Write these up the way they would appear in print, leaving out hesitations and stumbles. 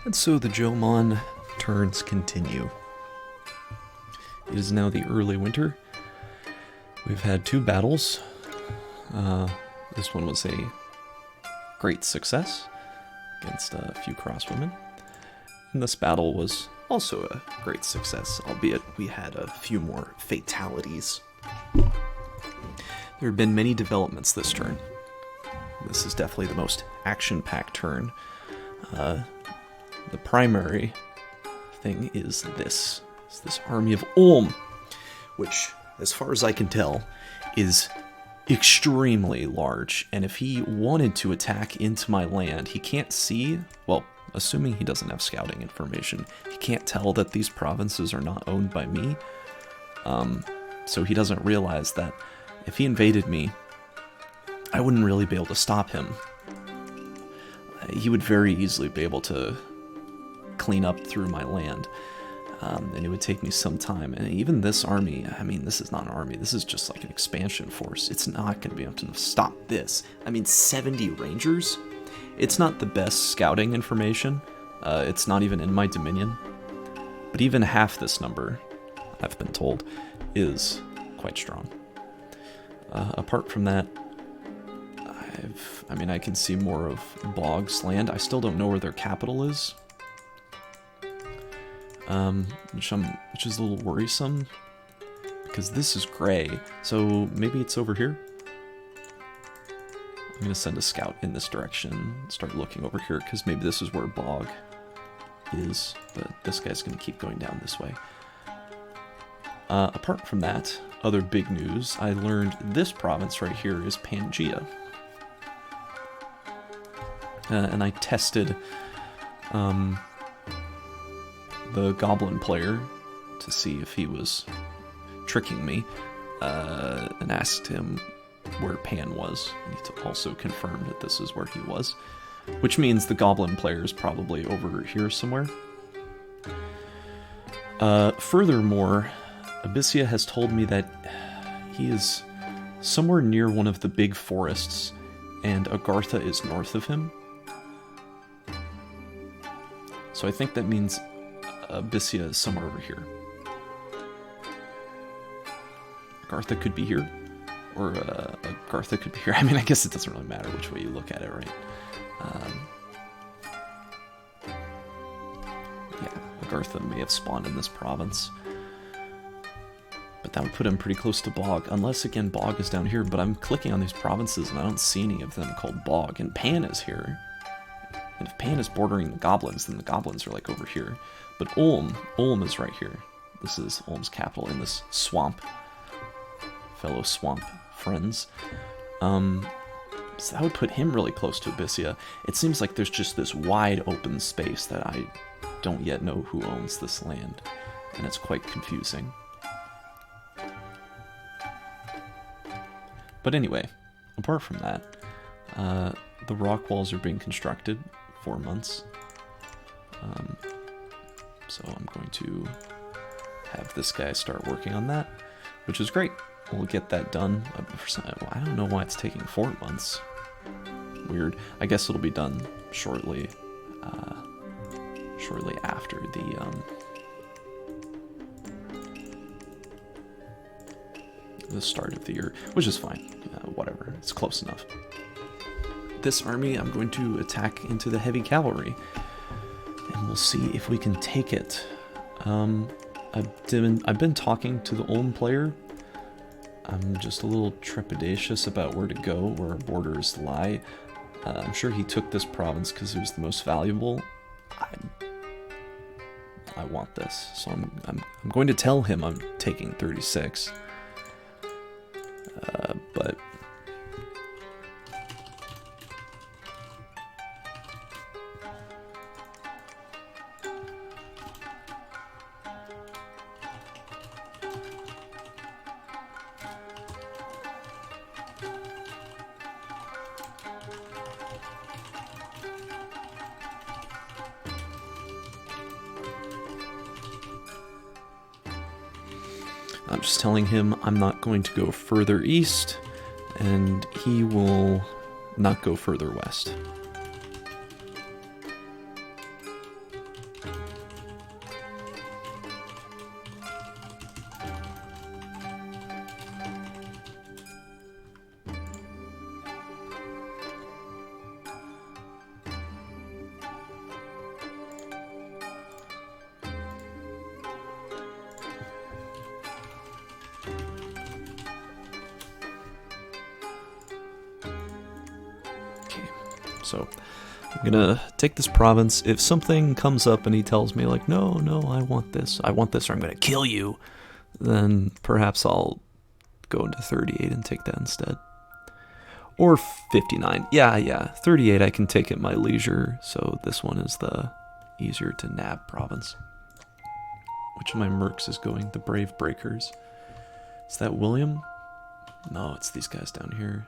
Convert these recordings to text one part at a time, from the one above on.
And so the Jomon turns continue. It is now the early winter. We've had 2 battles. This one was a great success against a few crosswomen. And this battle was also a great success, albeit we had a few more fatalities. There have been many developments this turn. This is definitely the most action-packed turn. The primary thing is this. It's this army of Ulm, which, as far as I can tell, is extremely large. And if he wanted to attack into my land, he can't see, well, assuming he doesn't have scouting information, he can't tell that these provinces are not owned by me. So he doesn't realize that if he invaded me, I wouldn't really be able to stop him. He would very easily be able to clean up through my land, and it would take me some time. And even this army, I mean, this is not an army, this is just like an expansion force. It's not going to be able to stop this. I mean, 70 rangers? It's not the best scouting information. It's not even in my dominion. But even half this number, I've been told, is quite strong. Apart from that, I can see more of Bog's land. I still don't know where their capital is, which is a little worrisome, because this is gray, so maybe it's over here? I'm going to send a scout in this direction, start looking over here, because maybe this is where Bog is, but this guy's going to keep going down this way. Apart from that, other big news, I learned this province right here is Pangea. And I tested the goblin player to see if he was tricking me, and asked him where Pan was, and he also confirmed that this is where he was, which means the goblin player is probably over here somewhere. Furthermore, Abyssia has told me that he is somewhere near one of the big forests, and Agartha is north of him. So I think that means Abyssia is somewhere over here. Agartha could be here, or Agartha could be here. I mean, I guess it doesn't really matter which way you look at it, right? Yeah, Agartha may have spawned in this province. But that would put him pretty close to Bog, unless, again, Bog is down here. But I'm clicking on these provinces, and I don't see any of them called Bog. And Pan is here. And if Pan is bordering the goblins, then the goblins are, like, over here. But Ulm is right here. This is Ulm's capital in this swamp. Fellow swamp friends. So that would put him really close to Abyssia. It seems like there's just this wide open space that I don't yet know who owns this land. And it's quite confusing. But anyway, apart from that, the rock walls are being constructed. 4 months. So I'm going to have this guy start working on that, which is great. We'll get that done. I don't know why it's taking 4 months. Weird. I guess it'll be done shortly. Shortly after the start of the year, which is fine. Whatever. It's close enough. This army, I'm going to attack into the heavy cavalry, and we'll see if we can take it. I've been talking to the Ulm player. I'm just a little trepidatious about where to go, where our borders lie. I'm sure he took this province because it was the most valuable. I want this, so I'm going to tell him I'm taking 36. But I'm just telling him I'm not going to go further east, and he will not go further west. So I'm gonna take this province. If something comes up and he tells me like, no, I want this, or I'm gonna kill you, then perhaps I'll go into 38 and take that instead. Or 59. Yeah. 38 I can take at my leisure, so this one is the easier to nab province. Which of my mercs is going? The Brave Breakers. Is that William? No, it's these guys down here.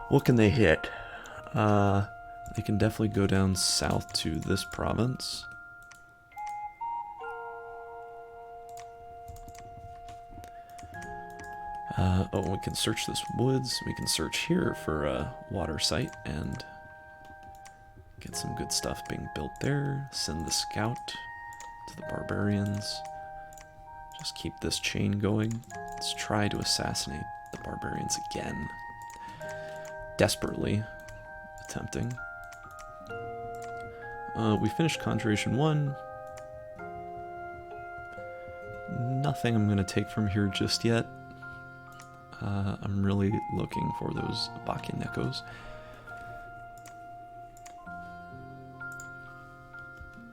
What can they hit? They can definitely go down south to this province. Oh, we can search this woods. We can search here for a water site and get some good stuff being built there. Send the scout to the barbarians. Just keep this chain going. Let's try to assassinate the barbarians again. Desperately attempting. We finished Conjuration 1. Nothing I'm going to take from here just yet. I'm really looking for those Bakinekos.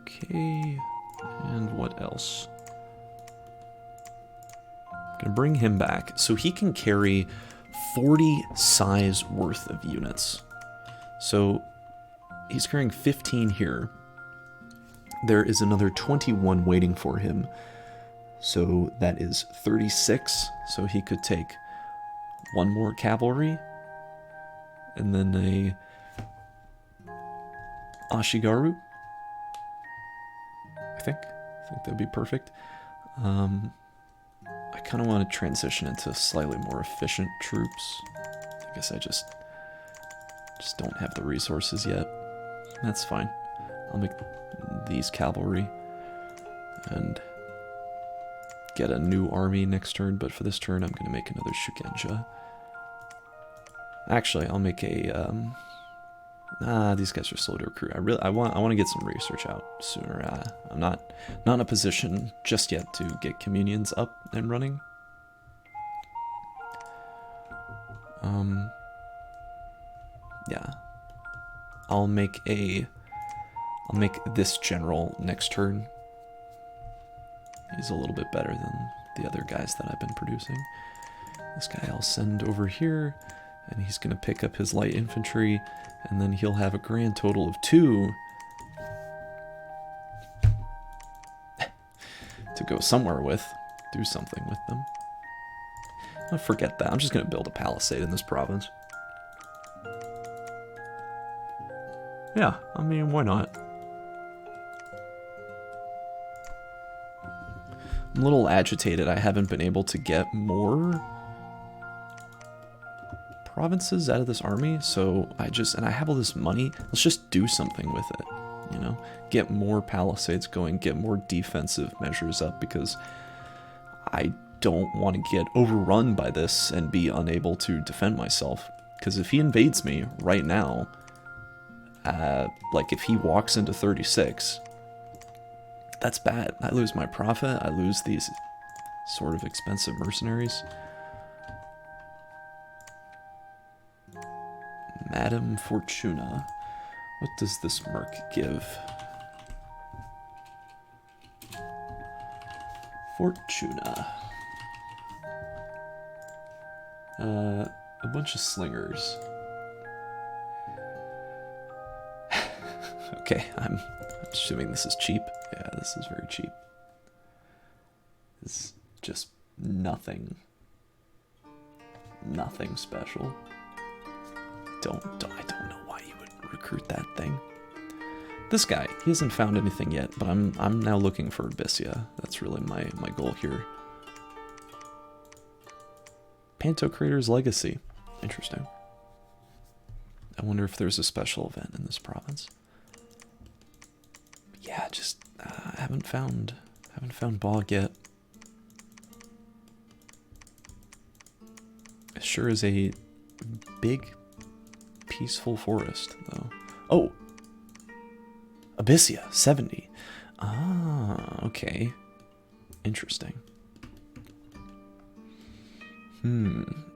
Okay, and what else? I'm gonna bring him back so he can carry 40 size worth of units. So he's carrying 15 here. There is another 21 waiting for him. So that is 36. So he could take one more cavalry, and then a Ashigaru. I think that'd be perfect. I kind of want to transition into slightly more efficient troops. I guess I just don't have the resources yet. That's fine. I'll make these cavalry and get a new army next turn, but for this turn I'm going to make another Shugenja. Actually, I'll make a these guys are slow to recruit. I want to get some research out sooner. I'm not in a position just yet to get communions up and running. Yeah. I'll make this general next turn. He's a little bit better than the other guys that I've been producing. This guy I'll send over here, and he's going to pick up his light infantry, and then he'll have a grand total of 2 to go somewhere with, do something with them. I'll forget that. I'm just going to build a palisade in this province. Yeah, I mean, why not? I'm a little agitated. I haven't been able to get more provinces out of this army, so I have all this money. Let's just do something with it, you know? Get more palisades going, get more defensive measures up, because I don't want to get overrun by this and be unable to defend myself. Because if he invades me right now, like if he walks into 36, that's bad. I lose my profit, I lose these sort of expensive mercenaries. Madame Fortuna. What does this merc give? Fortuna. A bunch of slingers. Okay, I'm assuming this is cheap. Yeah, this is very cheap. It's just nothing special. I don't know why you would recruit that thing. This guy, he hasn't found anything yet, but I'm now looking for Abyssia. That's really my goal here. Pantocrator's Legacy. Interesting. I wonder if there's a special event in this province. Yeah, just haven't found Bog yet. It sure is a big, peaceful forest, though. Oh, Abyssia 70. Ah, okay, interesting.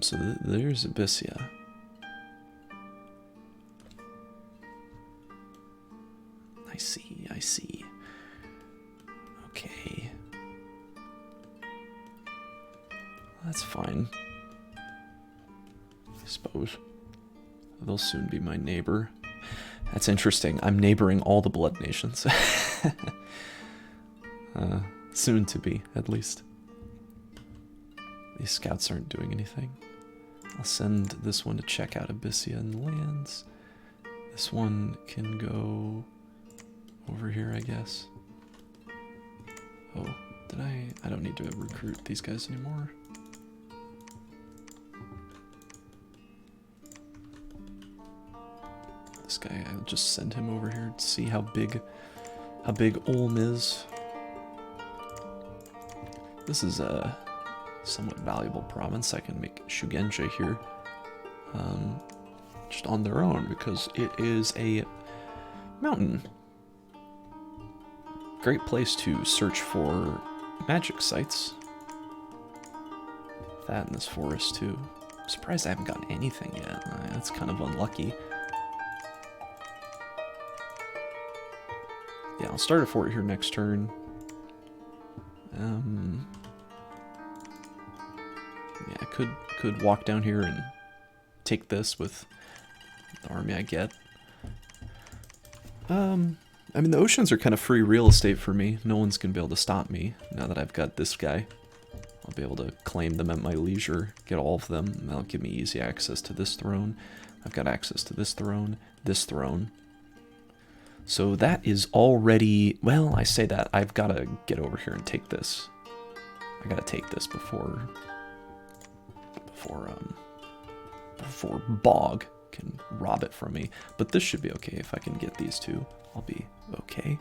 So there's Abyssia. I see, I see. Okay. That's fine. I suppose. They'll soon be my neighbor. That's interesting. I'm neighboring all the blood nations. Soon to be, at least. These scouts aren't doing anything. I'll send this one to check out Abyssian lands. This one can go over here, I guess. Oh, did I don't need to recruit these guys anymore. This guy, I'll just send him over here to see how big Ulm is. This is a somewhat valuable province. I can make Shugenja here just on their own because it is a mountain. Great place to search for magic sites. That in this forest too. I'm surprised I haven't gotten anything yet. That's kind of unlucky. Yeah, I'll start a fort here next turn. Yeah, I could walk down here and take this with the army I get. I mean, the oceans are kind of free real estate for me. No one's gonna be able to stop me now that I've got this guy. I'll be able to claim them at my leisure, get all of them, and that'll give me easy access to this throne. I've got access to this throne. So that is already, well, I say that, I've got to get over here and take this. I got to take this before Bog can rob it from me. But this should be okay if I can get these two. I'll be okay.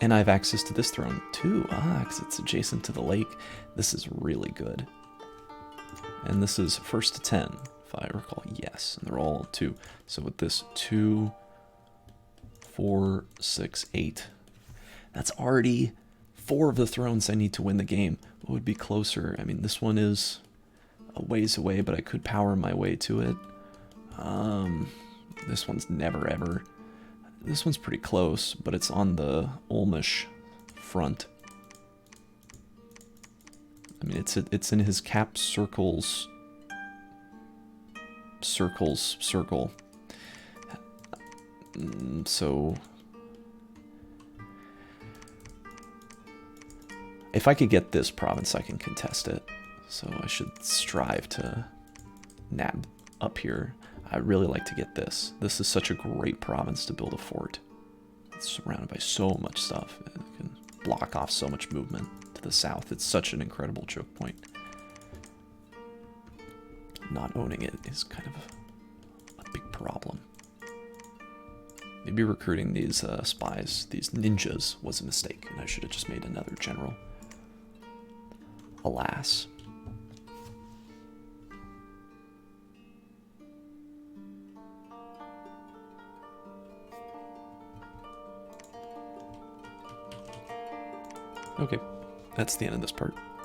And I have access to this throne too. Because it's adjacent to the lake. This is really good. And this is first to 10. If I recall, yes, and they're all 2. So with this 2, 4, 6, 8, that's already 4 of the thrones I need to win the game. What would be closer? I mean, this one is a ways away, but I could power my way to it. This one's never ever. This one's pretty close, but it's on the Ulmish front. I mean, it's in his cap circles. Circle. So if I could get this province, I can contest it. So I should strive to nab up here. I really like to get this. This is such a great province to build a fort. It's surrounded by so much stuff. It can block off so much movement to the south. It's such an incredible choke point. Not owning it is kind of a big problem. Maybe recruiting these spies, these ninjas, was a mistake, and I should have just made another general. Alas. Okay, that's the end of this part.